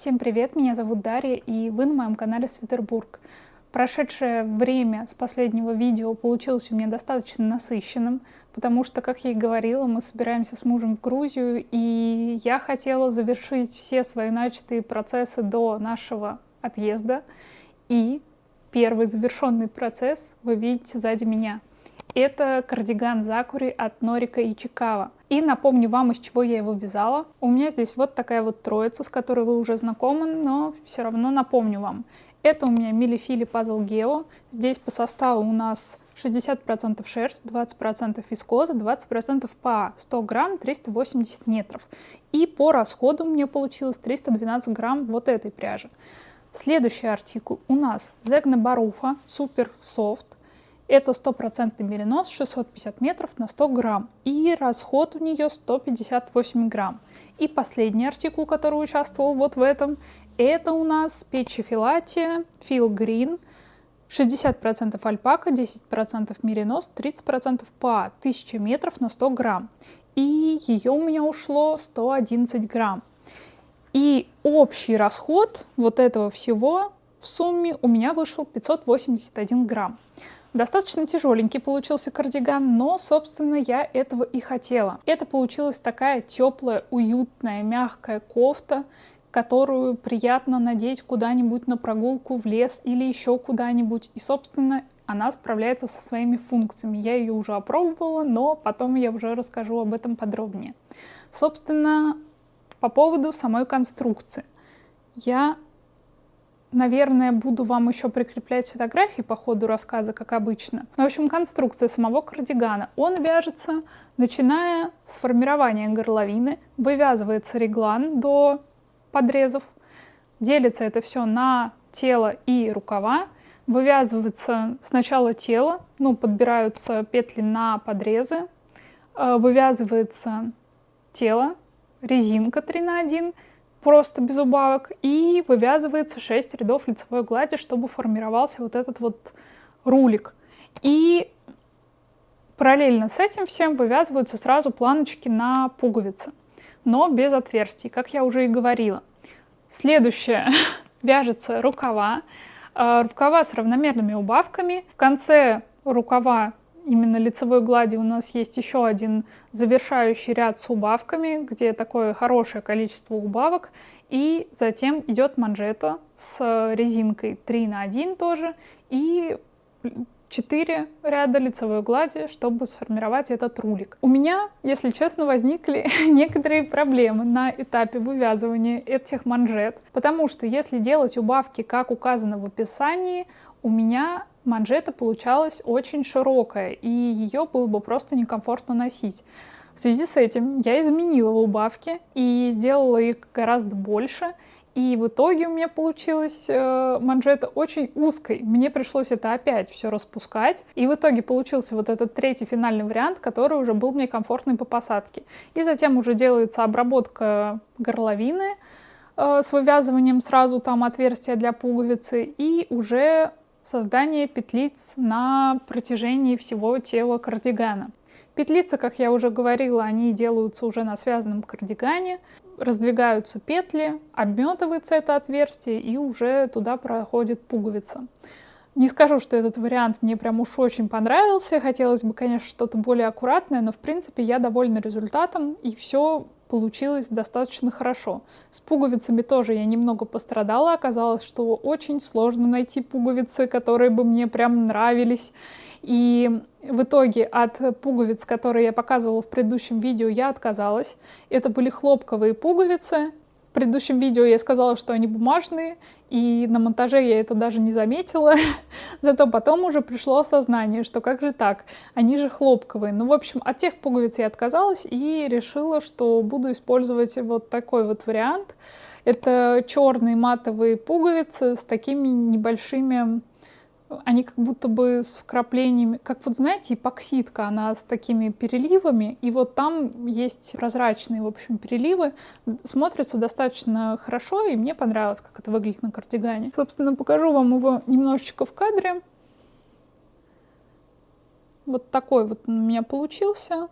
Всем привет, меня зовут Дарья, и вы на моем канале Свитербург. Прошедшее время с последнего видео получилось у меня достаточно насыщенным, потому что, как я и говорила, мы собираемся с мужем в Грузию, и я хотела завершить все свои начатые процессы до нашего отъезда. И первый завершенный процесс вы видите сзади меня. Это кардиган Закури от Норика и Чикава. И напомню вам, из чего я его вязала. У меня здесь вот такая вот троица, с которой вы уже знакомы, но все равно напомню вам. Это у меня Милли-Фили Пазл Гео. Здесь по составу у нас 60% шерсть, 20% вискоза, 20% ПА, 100 грамм, 380 метров. И по расходу мне получилось 312 грамм вот этой пряжи. Следующий артикул у нас Zegna Barufa Super Soft. Это 100% меринос, 650 метров на 100 грамм. И расход у нее 158 грамм. И последний артикул, который участвовал вот в этом, это у нас Печи Филати Feel Green. 60% альпака, 10% меринос, 30% ПА, 1000 метров на 100 грамм. И ее у меня ушло 111 грамм. И общий расход вот этого всего в сумме у меня вышел 581 грамм. Достаточно тяжеленький получился кардиган, но, собственно, я этого и хотела. Это получилась такая теплая, уютная, мягкая кофта, которую приятно надеть куда-нибудь на прогулку в лес или еще куда-нибудь. И, собственно, она справляется со своими функциями. Я ее уже опробовала, но потом я уже расскажу об этом подробнее. Собственно, по поводу самой конструкции. Я, наверное, буду вам еще прикреплять фотографии по ходу рассказа, как обычно. В общем, конструкция самого кардигана. Он вяжется, начиная с формирования горловины, вывязывается реглан до подрезов, делится это все на тело и рукава, вывязывается сначала тело, подбираются петли на подрезы, вывязывается тело, резинка 3 на 1, просто без убавок, и вывязывается 6 рядов лицевой глади, чтобы формировался вот этот вот рулик. И параллельно с этим всем вывязываются сразу планочки на пуговицы, но без отверстий, как я уже и говорила. Следующее. Вяжется рукава. Рукава с равномерными убавками. В конце рукава именно лицевой глади у нас есть еще один завершающий ряд с убавками, где такое хорошее количество убавок. И затем идет манжета с резинкой 3 на 1 тоже. И 4 ряда лицевой глади, чтобы сформировать этот рулик. У меня, если честно, возникли некоторые проблемы на этапе вывязывания этих манжет, потому что если делать убавки, как указано в описании, у меня манжета получалась очень широкая, и ее было бы просто некомфортно носить. В связи с этим я изменила убавки и сделала их гораздо больше. И в итоге у меня получилась манжета очень узкой. Мне пришлось это опять все распускать. И в итоге получился вот этот третий финальный вариант, который уже был мне комфортный по посадке. И затем уже делается обработка горловины с вывязыванием сразу там отверстия для пуговицы. И уже создание петлиц на протяжении всего тела кардигана. Петлицы, как я уже говорила, они делаются уже на связанном кардигане. Раздвигаются петли, обметывается это отверстие, и уже туда проходит пуговица. Не скажу, что этот вариант мне прям уж очень понравился. Хотелось бы, конечно, что-то более аккуратное, но в принципе я довольна результатом, и все получилось достаточно хорошо. С пуговицами тоже я немного пострадала. Оказалось, что очень сложно найти пуговицы, которые бы мне прям нравились. И в итоге от пуговиц, которые я показывала в предыдущем видео, я отказалась. Это были хлопковые пуговицы. В предыдущем видео я сказала, что они бумажные, и на монтаже я это даже не заметила. Зато потом уже пришло осознание, что как же так, они же хлопковые. Ну, в общем, от тех пуговиц я отказалась и решила, что буду использовать вот такой вот вариант. Это черные матовые пуговицы с такими небольшими... Они как будто бы с вкраплениями, как вот знаете, эпоксидка, она с такими переливами, и вот там есть прозрачные, в общем, переливы. Смотрится достаточно хорошо, и мне понравилось, как это выглядит на кардигане. Собственно, покажу вам его немножечко в кадре. Вот такой вот он у меня получился.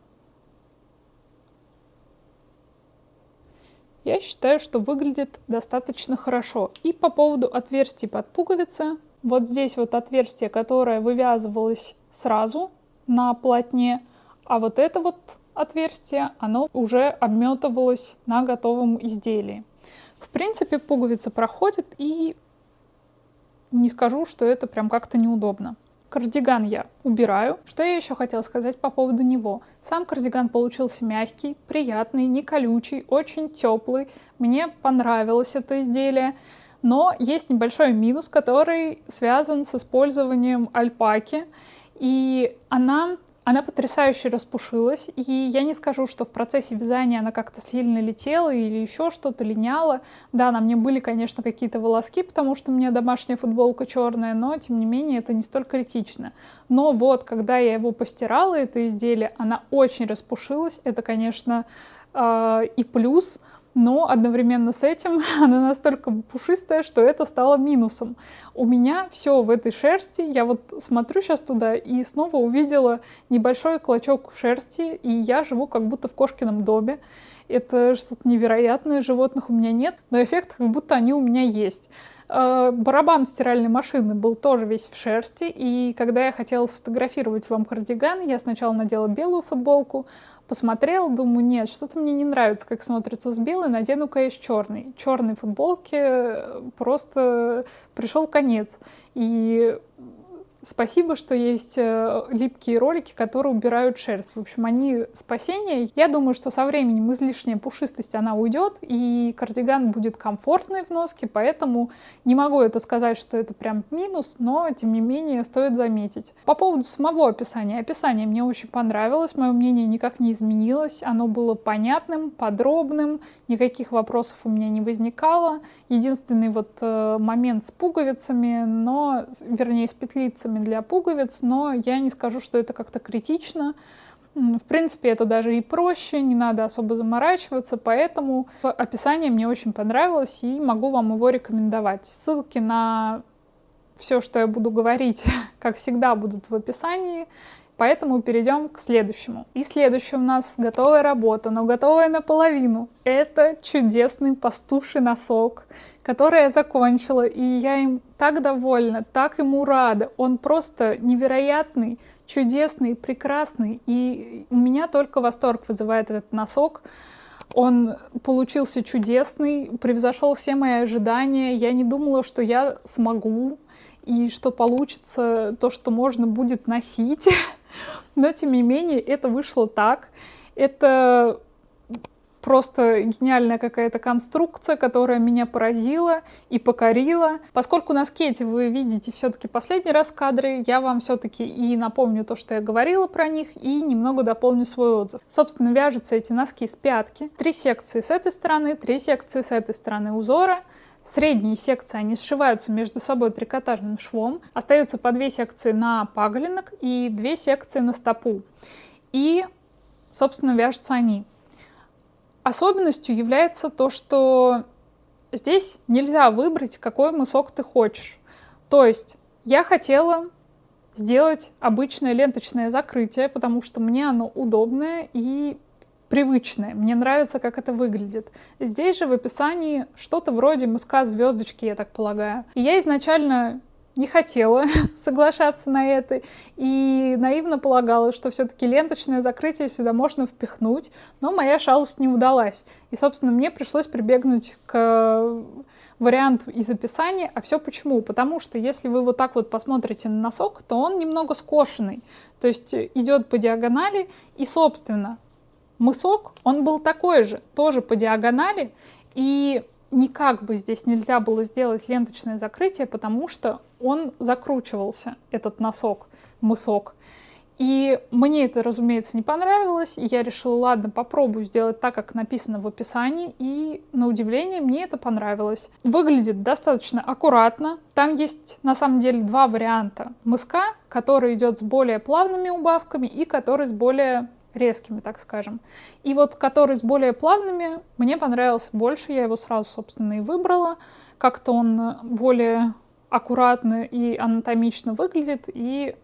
я считаю, что выглядит достаточно хорошо. И по поводу отверстий под пуговицы. Вот здесь вот отверстие, которое вывязывалось сразу на полотне, а вот это вот отверстие, оно уже обметывалось на готовом изделии. В принципе, пуговица проходит, и не скажу, что это прям как-то неудобно. Кардиган я убираю. Что я еще хотела сказать по поводу него? Сам кардиган получился мягкий, приятный, не колючий, очень теплый. Мне понравилось это изделие. Но есть небольшой минус, который связан с использованием альпаки. И она потрясающе распушилась. И я не скажу, что в процессе вязания она как-то сильно летела или еще что-то линяла. Да, на мне были, конечно, какие-то волоски, потому что у меня домашняя футболка черная, но, тем не менее, это не столь критично. Но вот, когда я его постирала, это изделие, она очень распушилась. Это, конечно, и плюс. Но одновременно с этим она настолько пушистая, что это стало минусом. У меня все в этой шерсти. Я вот смотрю сейчас туда и снова увидела небольшой клочок шерсти, и я живу как будто в кошкином доме. Это что-то невероятное, животных у меня нет, но эффект как будто они у меня есть. Барабан стиральной машины был тоже весь в шерсти, и когда я хотела сфотографировать вам кардиган, я сначала надела белую футболку, посмотрела, думаю, нет, что-то мне не нравится, как смотрится с белой, надену-ка я с черной. Черной футболке просто пришел конец. И спасибо, что есть липкие ролики, которые убирают шерсть. В общем, они спасение. Я думаю, что со временем излишняя пушистость, она уйдет, и кардиган будет комфортный в носке, поэтому не могу это сказать, что это прям минус, но, тем не менее, стоит заметить. По поводу самого описания. Описание мне очень понравилось, мое мнение никак не изменилось, оно было понятным, подробным, никаких вопросов у меня не возникало. Единственный вот момент с пуговицами, вернее, с петлицами для пуговиц, но я не скажу, что это как-то критично. В принципе, это даже и проще, не надо особо заморачиваться, поэтому описание мне очень понравилось и могу вам его рекомендовать. Ссылки на все, что я буду говорить, как всегда, будут в описании. Поэтому перейдем к следующему. И следующий у нас готовая работа, но готовая наполовину. Это чудесный пастуший носок, который я закончила, и я им так довольна, так ему рада. Он просто невероятный, чудесный, прекрасный, и у меня только восторг вызывает этот носок. Он получился чудесный, превзошел все мои ожидания. Я не думала, что я смогу, и что получится то, что можно будет носить. Но, тем не менее, это вышло так. Это просто гениальная какая-то конструкция, которая меня поразила и покорила. Поскольку носки эти вы видите все-таки последний раз в кадре, я вам все-таки и напомню то, что я говорила про них, и немного дополню свой отзыв. Собственно, вяжутся эти носки с пятки. 3 секции с этой стороны, 3 секции с этой стороны узора. Средние секции, они сшиваются между собой трикотажным швом. Остаются по 2 секции на паголинок и 2 секции на стопу. И, собственно, вяжутся они. Особенностью является то, что здесь нельзя выбрать, какой мысок ты хочешь. То есть я хотела сделать обычное ленточное закрытие, потому что мне оно удобное и привычное. Мне нравится, как это выглядит. Здесь же в описании что-то вроде мыска звездочки, я так полагаю. И я изначально не хотела соглашаться на это и наивно полагала, что все-таки ленточное закрытие сюда можно впихнуть, но моя шалость не удалась. И, собственно, мне пришлось прибегнуть к варианту из описания. А все почему? Потому что если вы вот так вот посмотрите на носок, то он немного скошенный. То есть идет по диагонали, и, собственно, мысок, он был такой же, тоже по диагонали, и никак бы здесь нельзя было сделать ленточное закрытие, потому что он закручивался, этот носок, мысок. И мне это, разумеется, не понравилось, и я решила, ладно, попробую сделать так, как написано в описании, и, на удивление, мне это понравилось. Выглядит достаточно аккуратно. Там есть, на самом деле, 2 варианта мыска, который идет с более плавными убавками и который с более резкими, так скажем. И вот который с более плавными мне понравился больше, я его сразу, собственно, и выбрала. Как-то он более аккуратно и анатомично выглядит и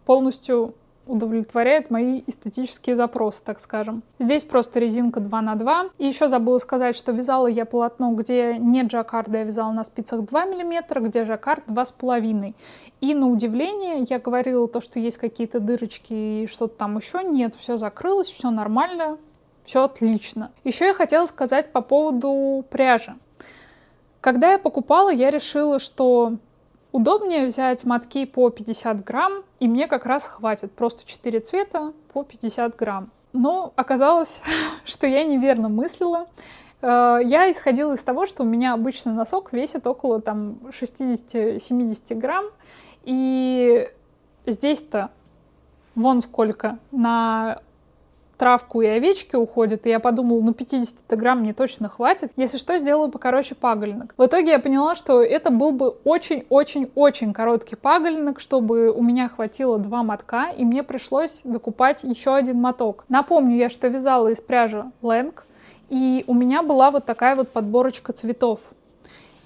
полностью удовлетворяет мои эстетические запросы, так скажем. Здесь просто резинка 2х2. И еще забыла сказать, что вязала я полотно, где нет жаккарда, я вязала на спицах 2 мм, где жаккард 2,5. И на удивление, я говорила то, что есть какие-то дырочки и что-то там еще. Нет, все закрылось, все нормально, все отлично. Еще я хотела сказать по поводу пряжи. Когда я покупала, я решила, что удобнее взять мотки по 50 грамм, и мне как раз хватит. Просто 4 цвета по 50 грамм. Но оказалось, что я неверно мыслила. Я исходила из того, что у меня обычно носок весит около 60-70 грамм. И здесь-то вон сколько на травку и овечки уходит, и я подумала, 50 грамм мне точно хватит. Если что, сделаю покороче паголенок. В итоге я поняла, что это был бы очень-очень-очень короткий паголенок, чтобы у меня хватило 2 мотка, и мне пришлось докупать еще один моток. Напомню я, что вязала из пряжи Лэнг, и у меня была вот такая вот подборочка цветов.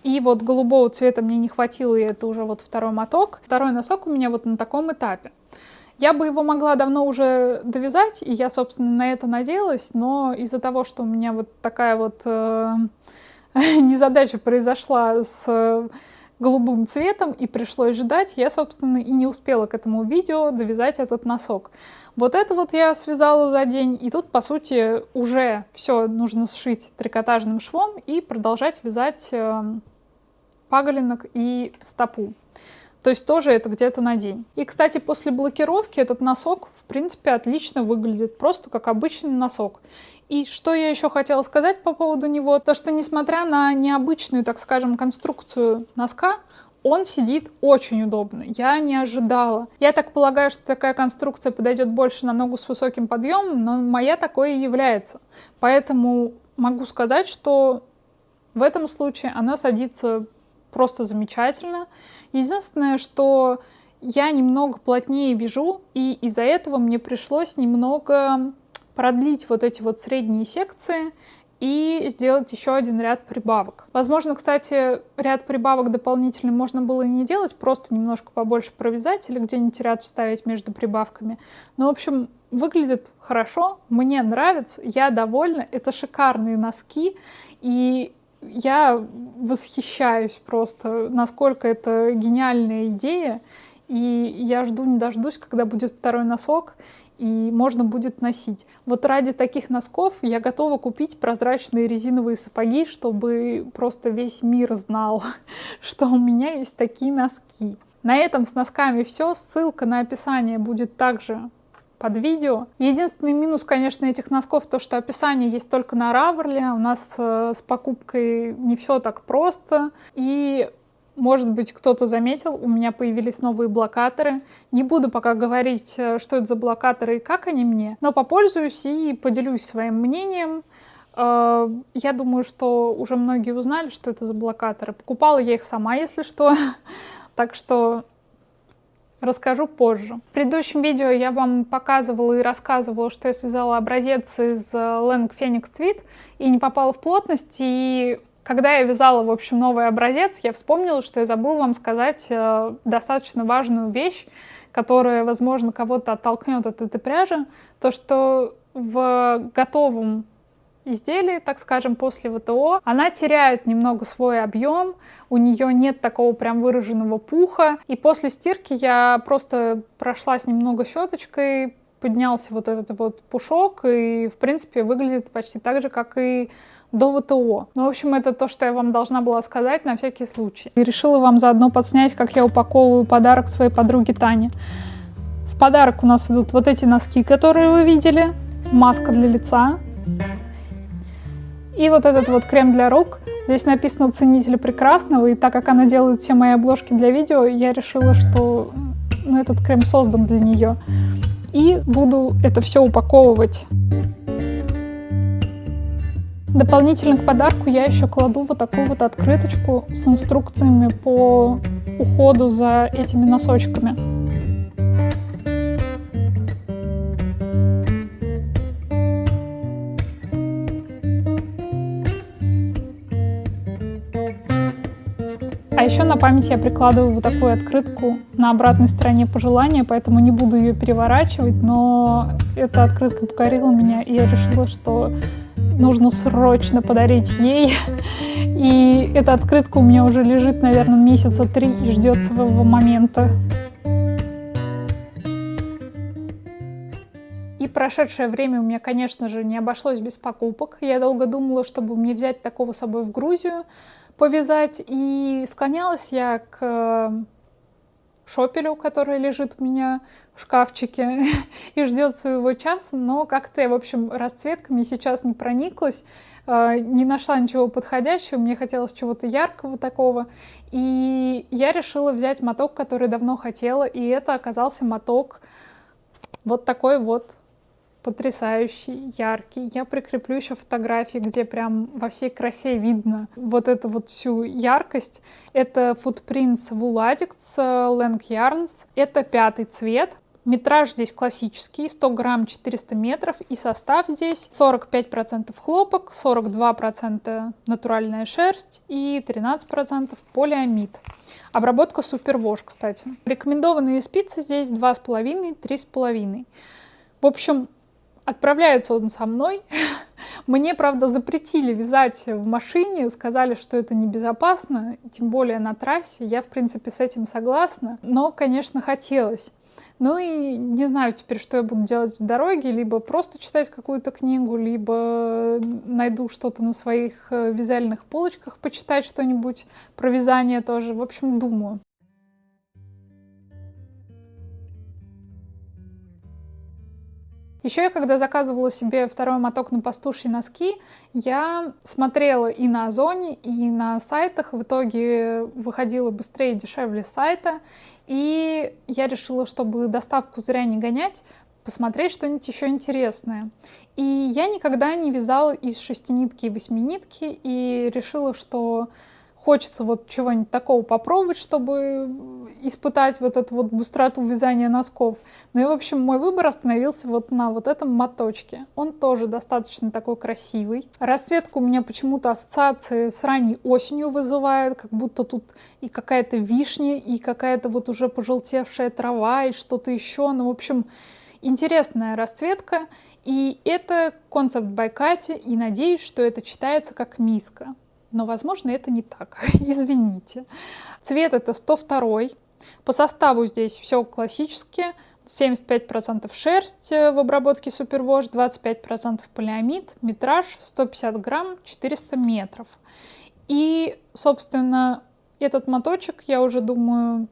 И вот голубого цвета мне не хватило, и это уже вот второй моток. Второй носок у меня вот на таком этапе. Я бы его могла давно уже довязать, и я, собственно, на это надеялась, но из-за того, что у меня вот такая вот незадача произошла с голубым цветом и пришлось ждать, я, собственно, и не успела к этому видео довязать этот носок. Вот это вот я связала за день, и тут, по сути, уже все нужно сшить трикотажным швом и продолжать вязать паголенок и стопу. То есть тоже это где-то на день. И, кстати, после блокировки этот носок, в принципе, отлично выглядит. Просто как обычный носок. И что я еще хотела сказать по поводу него, то что, несмотря на необычную, так скажем, конструкцию носка, он сидит очень удобно. Я не ожидала. Я так полагаю, что такая конструкция подойдет больше на ногу с высоким подъемом, но моя такой и является. Поэтому могу сказать, что в этом случае она садится просто замечательно. Единственное, что я немного плотнее вяжу, и из-за этого мне пришлось немного продлить вот эти вот средние секции и сделать еще один ряд прибавок. Возможно, кстати, ряд прибавок дополнительный можно было и не делать, просто немножко побольше провязать или где-нибудь ряд вставить между прибавками. Но, в общем, выглядит хорошо, мне нравится, я довольна, это шикарные носки, и я восхищаюсь просто, насколько это гениальная идея, и я жду не дождусь, когда будет второй носок, и можно будет носить. Вот ради таких носков я готова купить прозрачные резиновые сапоги, чтобы просто весь мир знал, что у меня есть такие носки. На этом с носками все. Ссылка на описание будет также под видео. Единственный минус, конечно, этих носков, то, что описание есть только на Ravelry. У нас с покупкой не все так просто. И, может быть, кто-то заметил, у меня появились новые блокаторы. Не буду пока говорить, что это за блокаторы и как они мне, но попользуюсь и поделюсь своим мнением. Я думаю, что уже многие узнали, что это за блокаторы. Покупала я их сама, если что. Так что расскажу позже. В предыдущем видео я вам показывала и рассказывала, что я связала образец из Leng Phoenix Tweed и не попала в плотность. И когда я вязала, в общем, новый образец, я вспомнила, что я забыла вам сказать достаточно важную вещь, которая, возможно, кого-то оттолкнет от этой пряжи. То, что в готовом изделие, так скажем, после ВТО, она теряет немного свой объем, у нее нет такого прям выраженного пуха. И после стирки я просто прошлась немного щеточкой, поднялся вот этот вот пушок, и, в принципе, выглядит почти так же, как и до ВТО. Ну, в общем, это то, что я вам должна была сказать на всякий случай. И решила вам заодно подснять, как я упаковываю подарок своей подруге Тане. В подарок у нас идут вот эти носки, которые вы видели, маска для лица, и вот этот вот крем для рук. Здесь написано «Ценители прекрасного», и так как она делает все мои обложки для видео, я решила, что этот крем создан для нее. И буду это все упаковывать. Дополнительно к подарку я еще кладу вот такую вот открыточку с инструкциями по уходу за этими носочками. А еще на память я прикладываю вот такую открытку на обратной стороне пожелания, поэтому не буду ее переворачивать, но эта открытка покорила меня, и я решила, что нужно срочно подарить ей. И эта открытка у меня уже лежит, наверное, месяца 3 и ждет своего момента. И прошедшее время у меня, конечно же, не обошлось без покупок. Я долго думала, чтобы мне взять такого с собой в Грузию, повязать. И склонялась я к шопелю, который лежит у меня в шкафчике и ждет своего часа. Но как-то я, в общем, расцветками сейчас не прониклась, не нашла ничего подходящего. Мне хотелось чего-то яркого такого. И я решила взять моток, который давно хотела. И это оказался моток вот такой вот. Потрясающий, яркий. Я прикреплю еще фотографии, где прям во всей красе видно вот эту вот всю яркость. Это Footprints Wool Addicts Lang Yarns. Это 5-й цвет. Метраж здесь классический, 100 грамм, 400 метров. И состав здесь 45% хлопок, 42% натуральная шерсть и 13% полиамид. Обработка супервош, кстати. Рекомендованные спицы здесь 2,5-3,5. В общем, отправляется он со мной. Мне, правда, запретили вязать в машине, сказали, что это небезопасно, тем более на трассе. Я, в принципе, с этим согласна, но, конечно, хотелось. Ну и не знаю теперь, что я буду делать в дороге, либо просто читать какую-то книгу, либо найду что-то на своих вязальных полочках, почитать что-нибудь про вязание тоже. В общем, думаю. Еще я, когда заказывала себе второй моток на пастушьи носки, я смотрела и на Озоне, и на сайтах. В итоге выходила быстрее и дешевле с сайта. И я решила, чтобы доставку зря не гонять, посмотреть что-нибудь еще интересное. И я никогда не вязала из 6-нитки и 8-нитки, и решила, что хочется вот чего-нибудь такого попробовать, чтобы испытать вот эту вот быстроту вязания носков. Ну и, в общем, мой выбор остановился вот на вот этом моточке. Он тоже достаточно такой красивый. Расцветка у меня почему-то ассоциации с ранней осенью вызывает, как будто тут и какая-то вишня, и какая-то вот уже пожелтевшая трава, и что-то еще. Ну, в общем, интересная расцветка. И это концепт by Кати, и надеюсь, что это читается как миска. Но, возможно, это не так. Извините. Цвет это 102. По составу здесь все классически. 75% шерсть в обработке супервош, 25% полиамид, метраж 150 грамм, 400 метров. И, собственно, этот моточек, я уже думаю,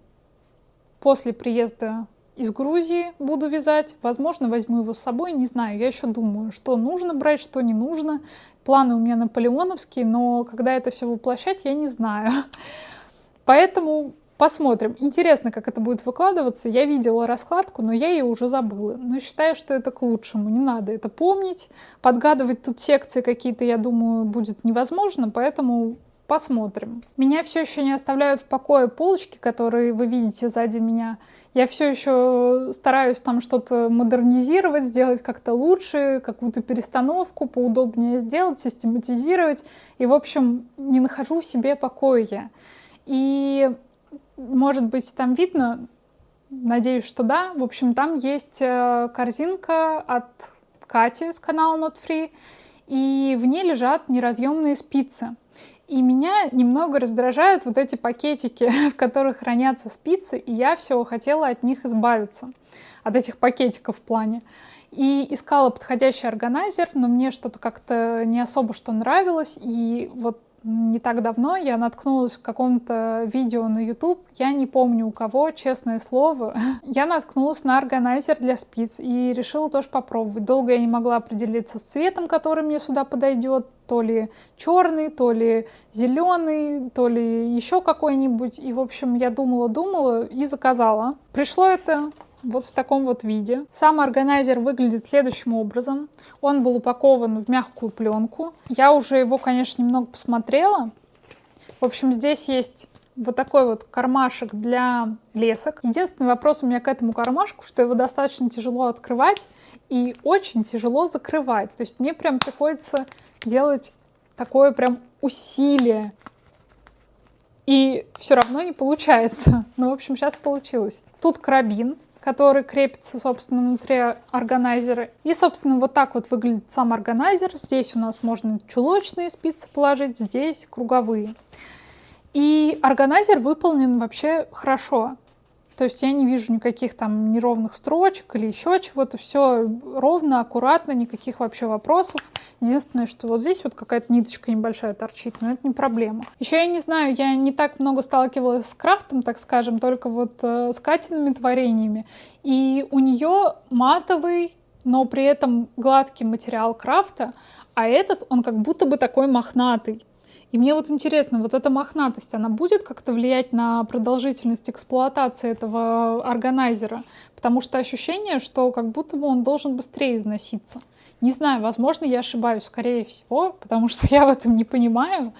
после приезда из Грузии буду вязать. Возможно, возьму его с собой, не знаю. Я еще думаю, что нужно брать, что не нужно. Планы у меня наполеоновские, но когда это все воплощать, я не знаю. Поэтому посмотрим. Интересно, как это будет выкладываться. Я видела раскладку, но я ее уже забыла. Но считаю, что это к лучшему. Не надо это помнить. Подгадывать тут секции какие-то, я думаю, будет невозможно, поэтому посмотрим. Меня все еще не оставляют в покое полочки, которые вы видите сзади меня. Я все еще стараюсь там что-то модернизировать, сделать как-то лучше, какую-то перестановку поудобнее сделать, систематизировать. И, в общем, не нахожу себе покоя. И, может быть, там видно, надеюсь, что да. В общем, там есть корзинка от Кати с канала Not Free, и в ней лежат неразъемные спицы. И меня немного раздражают вот эти пакетики, в которых хранятся спицы, и я все хотела от них избавиться, от этих пакетиков в плане. И искала подходящий органайзер, но мне что-то как-то не особо что нравилось, и вот не так давно я наткнулась в каком-то видео на YouTube, я не помню у кого, честное слово. Я наткнулась на органайзер для спиц и решила тоже попробовать. Долго я не могла определиться с цветом, который мне сюда подойдет. То ли черный, то ли зеленый, то ли еще какой-нибудь. И, в общем, я думала и заказала. Пришло это вот в таком вот виде. Сам органайзер выглядит следующим образом. Он был упакован в мягкую пленку. Я уже его, конечно, немного посмотрела. В общем, здесь есть вот такой вот кармашек для лесок. Единственный вопрос у меня к этому кармашку, что его достаточно тяжело открывать и очень тяжело закрывать. То есть мне прям приходится делать такое прям усилие. и все равно не получается. Ну, в общем, сейчас получилось. Тут карабин, который крепится, собственно, внутри органайзера. И, собственно, вот так вот выглядит сам органайзер. Здесь у нас можно чулочные спицы положить, здесь круговые. И органайзер выполнен вообще хорошо. То есть я не вижу никаких там неровных строчек или еще чего-то. Все ровно, аккуратно, никаких вообще вопросов. Единственное, что вот здесь вот какая-то ниточка небольшая торчит, но это не проблема. Еще я не знаю, я не так много сталкивалась с крафтом, так скажем, только вот с Катиными творениями. И у нее матовый, но при этом гладкий материал крафта, а этот, он как будто бы такой мохнатый. И мне вот интересно, вот эта мохнатость, она будет как-то влиять на продолжительность эксплуатации этого органайзера? Потому что ощущение, что как будто бы он должен быстрее износиться. Не знаю, возможно, я ошибаюсь, скорее всего, потому что я в этом не понимаю.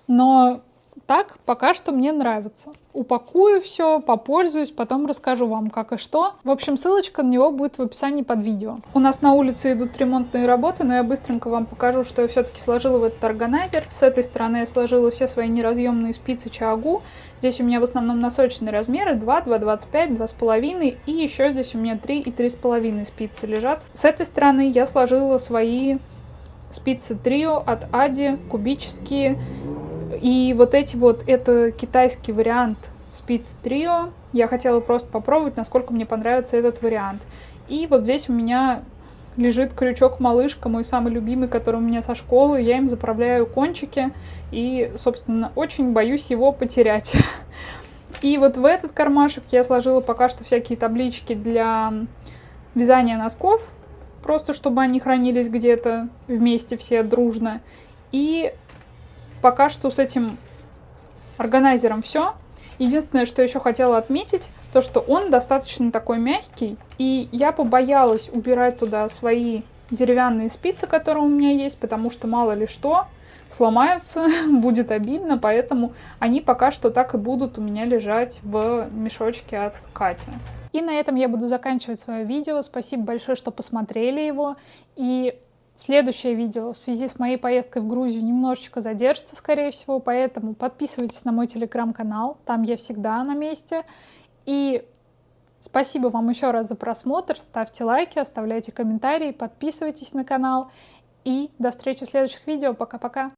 Но так пока что мне нравится. Упакую все, попользуюсь, потом расскажу вам, как и что. В общем, ссылочка на него будет в описании под видео. У нас на улице идут ремонтные работы, но я быстренько вам покажу, что я все-таки сложила в этот органайзер. С этой стороны я сложила все свои неразъемные спицы Чаагу. Здесь у меня в основном носочные размеры 2, 2,25, 2,5 и еще здесь у меня 3 и 3,5 спицы лежат. С этой стороны я сложила свои спицы Трио от Ади, кубические. И вот эти вот, это китайский вариант спиц Трио. Я хотела просто попробовать, насколько мне понравится этот вариант. И вот здесь у меня лежит крючок-малышка, мой самый любимый, который у меня со школы. Я им заправляю кончики и, собственно, очень боюсь его потерять. И вот в этот кармашек я сложила пока что всякие таблички для вязания носков, просто чтобы они хранились где-то вместе все дружно. И пока что с этим органайзером все. Единственное, что еще хотела отметить, то что он достаточно такой мягкий, и я побоялась убирать туда свои деревянные спицы, которые у меня есть, потому что мало ли что, сломаются, будет обидно, поэтому они пока что так и будут у меня лежать в мешочке от Кати. И на этом я буду заканчивать свое видео. Спасибо большое, что посмотрели его. И следующее видео в связи с моей поездкой в Грузию немножечко задержится, скорее всего, поэтому подписывайтесь на мой телеграм-канал, там я всегда на месте. И спасибо вам еще раз за просмотр, ставьте лайки, оставляйте комментарии, подписывайтесь на канал. И до встречи в следующих видео. Пока-пока!